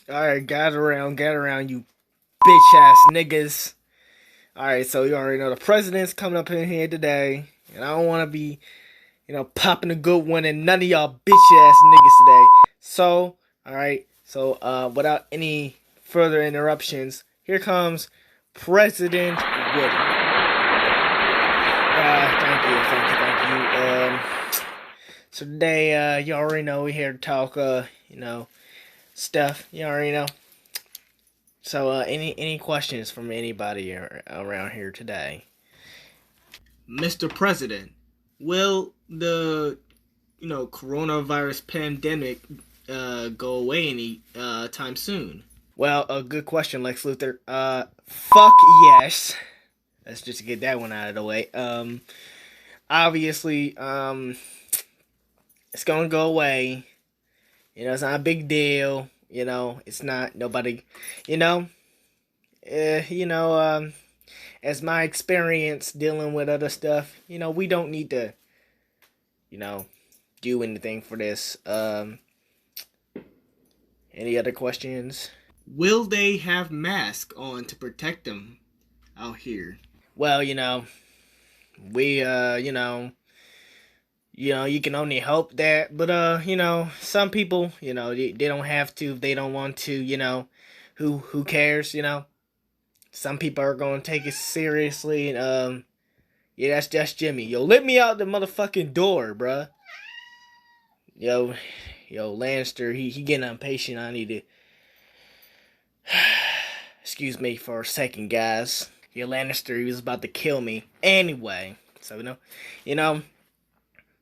Alright, gather around, you bitch ass niggas. Alright, so you already know the president's coming up in here today. And I don't want to be, popping a good one and none of y'all bitch ass niggas today. So, alright, without any further interruptions, here comes President Woody. Thank you. So today, you already know we're here to talk, stuff. You already know. So, any questions from anybody around here today? Mr. President, will the coronavirus pandemic go away any time soon? Well, a good question, Lex Luthor. Fuck yes. Let's just get that one out of the way. Obviously, it's gonna go away. It's not a big deal. It's not nobody. You know, uh, you know, um, as my experience dealing with other stuff, we don't need to, you know, do anything for this. Any other questions? Will they have masks on to protect them out here? Well, we you can only hope that, but some people, they don't have to if they don't want to, who cares. Some people are gonna take it seriously, and yeah, that's just Jimmy. Yo, let me out the motherfucking door, bruh. Yo, Lannister, he getting impatient. I need to excuse me for a second, guys. Yo, Lannister, he was about to kill me. Anyway, so you know,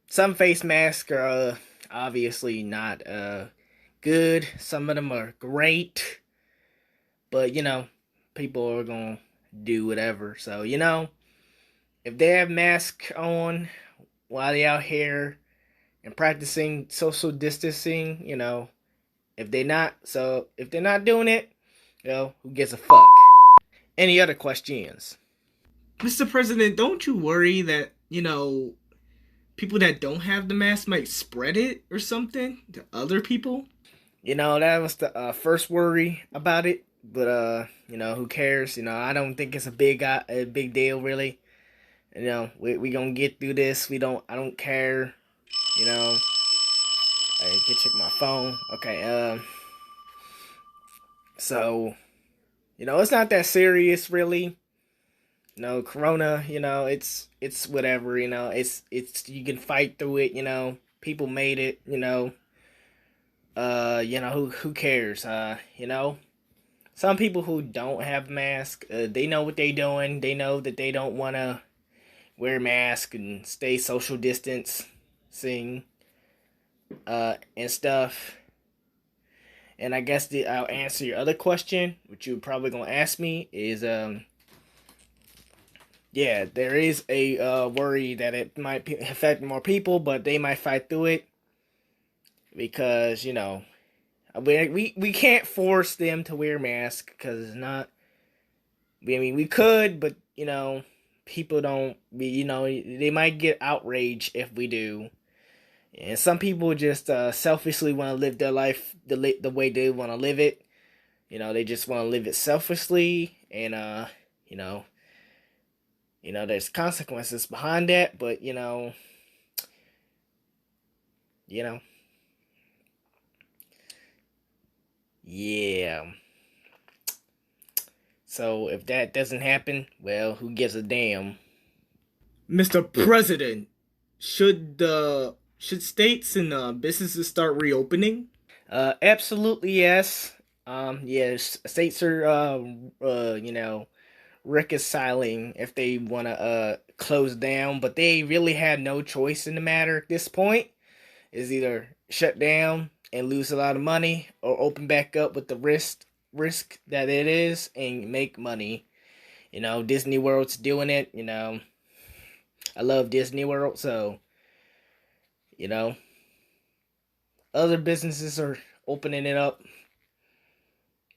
some face masks are obviously not good. Some of them are great, but people are gonna do whatever. So if they have masks on while they out here and practicing social distancing, if they're not doing it, who gives a fuck? Any other questions? Mr. President, don't you worry that, people that don't have the mask might spread it or something to other people? That was the first worry about it, but who cares? I don't think it's a big deal really. We gonna get through this. I don't care. I can check my phone. Okay, so it's not that serious really. Corona, it's whatever, it's you can fight through it, people made it, who cares, some people who don't have masks, they know what they doing, they know that they don't want to wear masks and stay social distancing, and stuff. And I guess I'll answer your other question, which you're probably gonna ask me, is yeah, there is a worry that it might affect more people, but they might fight through it because we can't force them to wear masks because it's not. I mean, we could, but people don't. They might get outraged if we do, and some people just selfishly want to live their life the way they want to live it. They just want to live it selfishly, and there's consequences behind that, but yeah. So if that doesn't happen, well, who gives a damn? Mr. President, should states and businesses start reopening? Absolutely yes. Yes, states are reconciling if they want to close down, but they really had no choice in the matter at this point. Is either shut down and lose a lot of money or open back up with the risk that it is and make money. Disney World's doing it. I love Disney World, so you know other businesses are opening it up,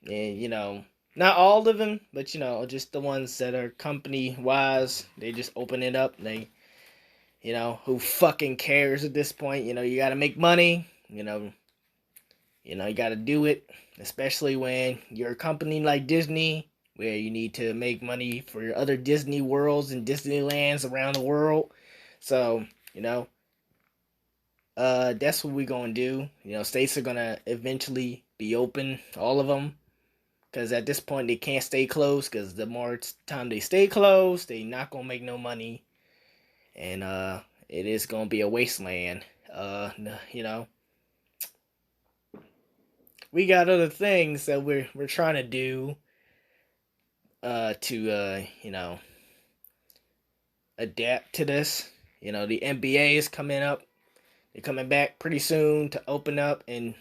and not all of them, but just the ones that are company wise, they just open it up. They, who fucking cares at this point? You gotta make money. You got to do it, especially when you're a company like Disney, where you need to make money for your other Disney worlds and Disneylands around the world. So, you know, that's what we're going to do. States are going to eventually be open, all of them, because at this point they can't stay closed, because the more time they stay closed, they not going to make no money. And it is going to be a wasteland. You know, we got other things that we're trying to do to adapt to this. The NBA is coming up. They're coming back pretty soon to open up, and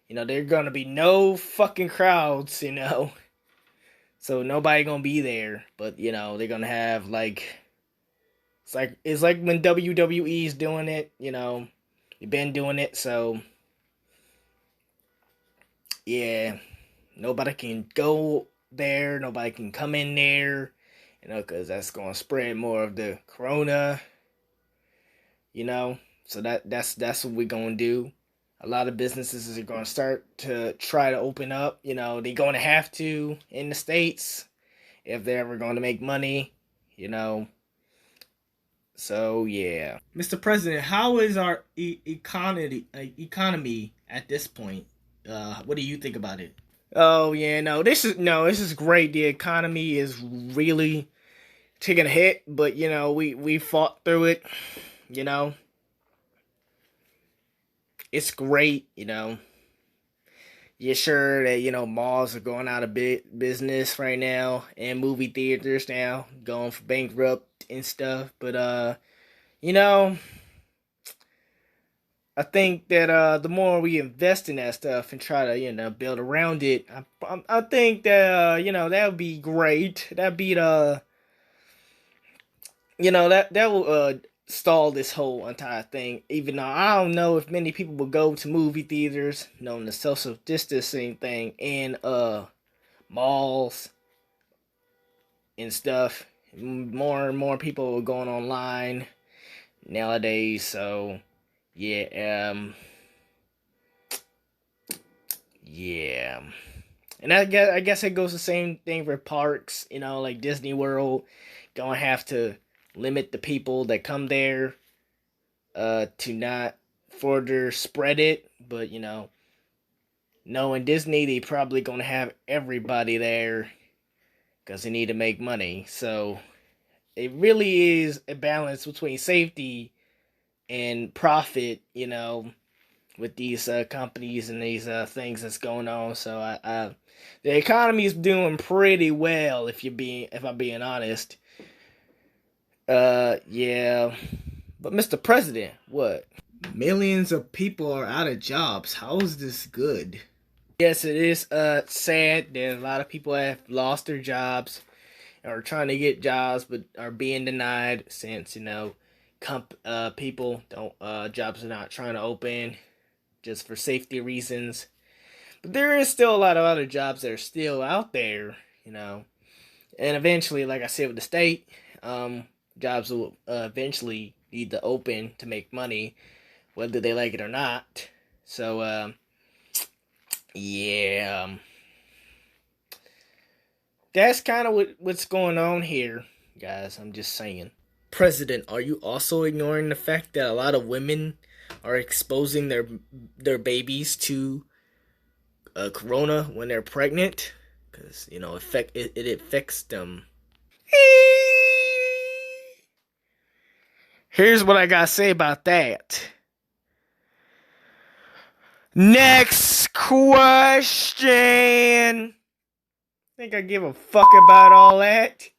there's gonna be no fucking crowds. So nobody gonna be there. But they're gonna have like it's like when WWE is doing it. They've been doing it, so yeah, nobody can go there. Nobody can come in there. Because that's gonna spread more of the corona. you know. So that's what we're gonna do. A lot of businesses are gonna start to try to open up. They're gonna have to in the States if they're ever gonna make money. You know. So yeah, Mr. President, how is our economy at this point? What do you think about it? Oh yeah, no, this is great. The economy is really taking a hit, but we fought through it. You know, it's great. You're sure that malls are going out of business right now, and movie theaters now going for bankrupt and stuff. But you know, I think that the more we invest in that stuff and try to build around it, I think that that would be great. That'd be the that will stall this whole entire thing. Even though I don't know if many people will go to movie theaters, knowing the social distancing thing, and malls and stuff. More and more people are going online nowadays. So yeah, yeah. And I guess it goes the same thing for parks. Like Disney World, gonna have to limit the people that come there to not further spread it. But knowing Disney, they probably gonna have everybody there because they need to make money. So it really is a balance between safety and profit. With these companies and these things that's going on. So the economy is doing pretty well if I'm being honest. Yeah. But Mr. President, what? Millions of people are out of jobs. How is this good? Yes, it is sad that a lot of people have lost their jobs or are trying to get jobs but are being denied since people don't jobs are not trying to open just for safety reasons. But there is still a lot of other jobs that are still out there. And eventually, like I said with the state, jobs will eventually need to open to make money, whether they like it or not. So, yeah, that's kind of what's going on here, guys. I'm just saying. President, are you also ignoring the fact that a lot of women are exposing their babies to corona when they're pregnant? Because it affects them. Here's what I gotta say about that. Next question. Think I give a fuck about all that?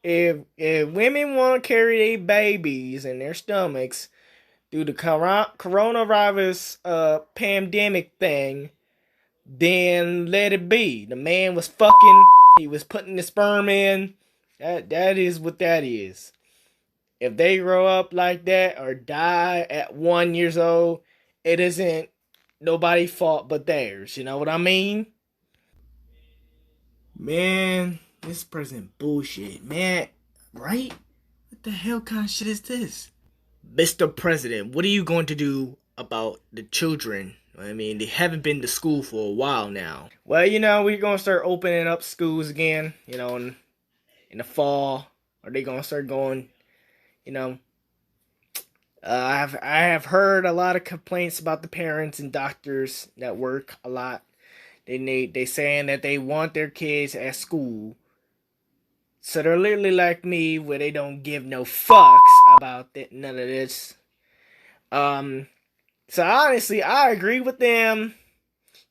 If women want to carry their babies in their stomachs through the coronavirus pandemic thing, then let it be. The man was fucking. He was putting the sperm in. That is what that is. If they grow up like that or die at 1 years old, it isn't nobody's fault but theirs. You know what I mean? Man, this president bullshit, man. Right? What the hell kind of shit is this? Mr. President, what are you going to do about the children I mean, they haven't been to school for a while now. Well, we're gonna start opening up schools again. In the fall. Are they gonna start going? You know, I have heard a lot of complaints about the parents and doctors that work a lot. They saying that they want their kids at school, so they're literally like me, where they don't give no fucks about none of this. Um, so honestly, I agree with them.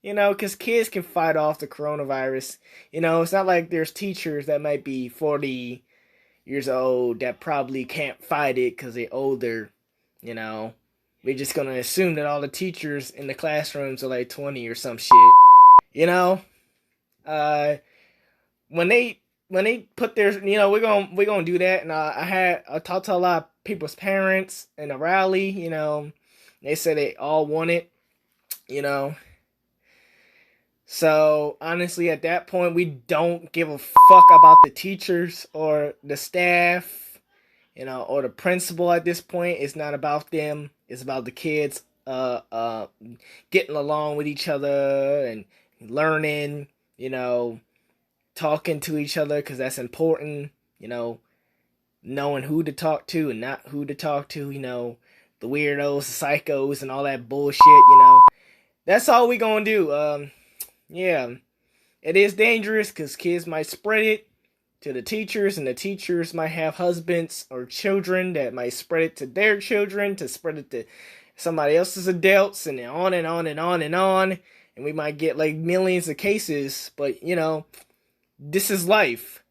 Because kids can fight off the coronavirus. It's not like there's teachers that might be 40 years old that probably can't fight it because they're older. You know, we're just gonna assume that all the teachers in the classrooms are like 20 or some shit. You know, uh, when they put their, we're gonna do that. And I talked to a lot of people's parents in a rally. They said they all want it. You know, so honestly, at that point, we don't give a fuck about the teachers or the staff, or the principal. At this point, it's not about them. It's about the kids, getting along with each other and learning. Talking to each other because that's important. Knowing who to talk to and not who to talk to. The weirdos, the psychos, and all that bullshit. That's all we gonna do. Yeah, it is dangerous because kids might spread it to the teachers, and the teachers might have husbands or children that might spread it to their children, to spread it to somebody else's adults, and then on and on and on and on. And we might get like millions of cases, but this is life.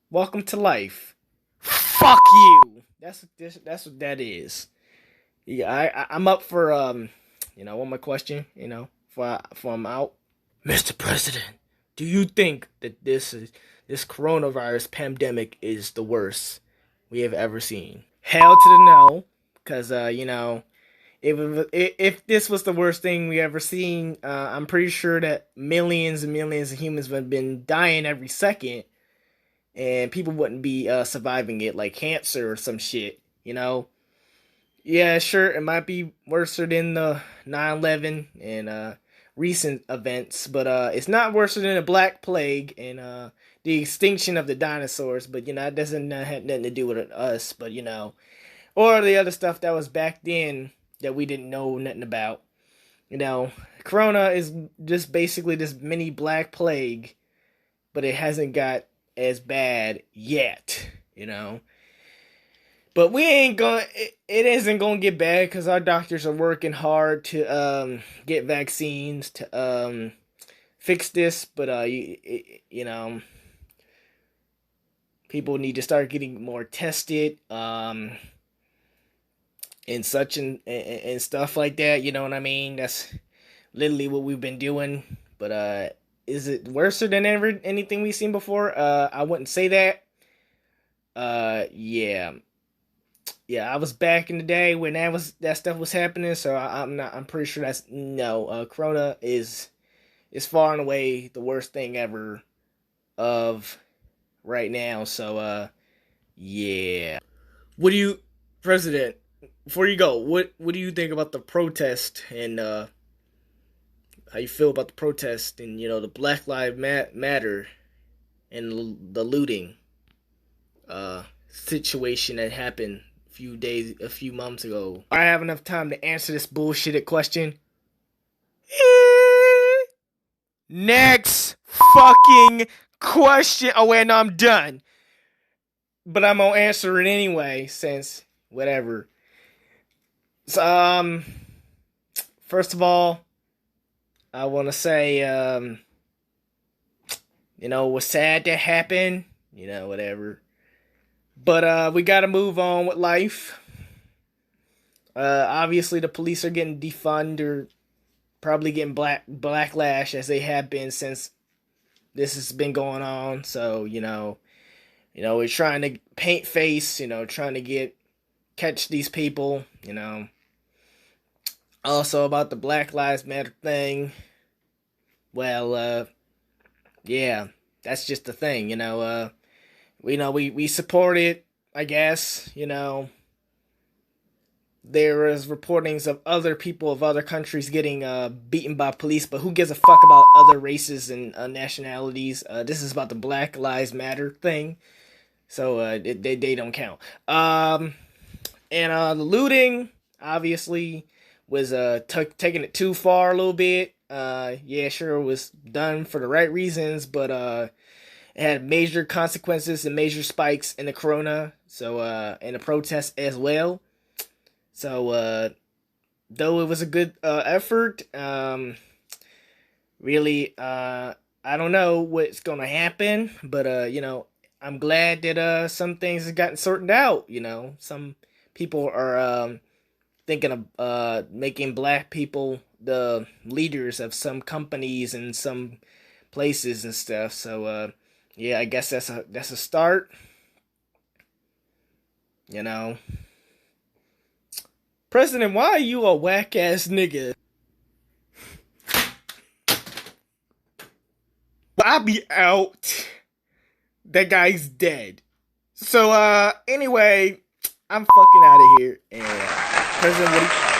Welcome to life. Fuck you. That's what that is. Yeah, I'm up for one more question. For I'm out. Mr. President, do you think that this coronavirus pandemic is the worst we have ever seen? Hell to the no, because if this was the worst thing we ever seen, I'm pretty sure that millions and millions of humans would have been dying every second, and people wouldn't be surviving it like cancer or some shit. Yeah, sure, it might be worse than the 9/11 and recent events, but it's not worse than the Black Plague and the extinction of the dinosaurs. But that doesn't have nothing to do with us. But or the other stuff that was back then that we didn't know nothing about. Corona is just basically this mini Black Plague, but it hasn't got as bad yet. But we ain't gonna. It isn't gonna get bad because our doctors are working hard to get vaccines to fix this. But people need to start getting more tested and such and stuff like that. You know what I mean? That's literally what we've been doing. But is it worse than anything we've seen before? I wouldn't say that. Yeah. Yeah, I was back in the day when that stuff was happening, so I'm pretty sure that's no. Corona is far and away the worst thing ever of right now. So yeah. What do you, President? Before you go, what do you think about the protest and how you feel about the protest and the Black Lives Matter and the looting situation that happened a few months ago? I have enough time to answer this bullshitted question. Next fucking question. Oh wait, no, I'm done. But I'm gonna answer it anyway, since whatever. So, first of all, I want to say, it was sad that happened. Whatever. But we gotta move on with life. Obviously, the police are getting defunded or probably getting backlash as they have been since this has been going on. So we're trying to paint face. Trying to catch these people. Also about the Black Lives Matter thing. Well, yeah, that's just the thing. We support it, I guess. there was reportings of other people of other countries getting beaten by police, but who gives a fuck about other races and nationalities? This is about the Black Lives Matter thing, so they don't count. And the looting obviously was taking it too far a little bit. Yeah, sure, it was done for the right reasons, but it had major consequences and major spikes in the corona, so and the protests as well. So though it was a good effort, really I don't know what's gonna happen, but I'm glad that some things have gotten sorted out. Some people are thinking of making black people the leaders of some companies and some places and stuff. So yeah, I guess that's a start. You know, President, why are you a whack ass nigga? I'll be out. That guy's dead. So anyway, I'm fucking out of here. And President, what do you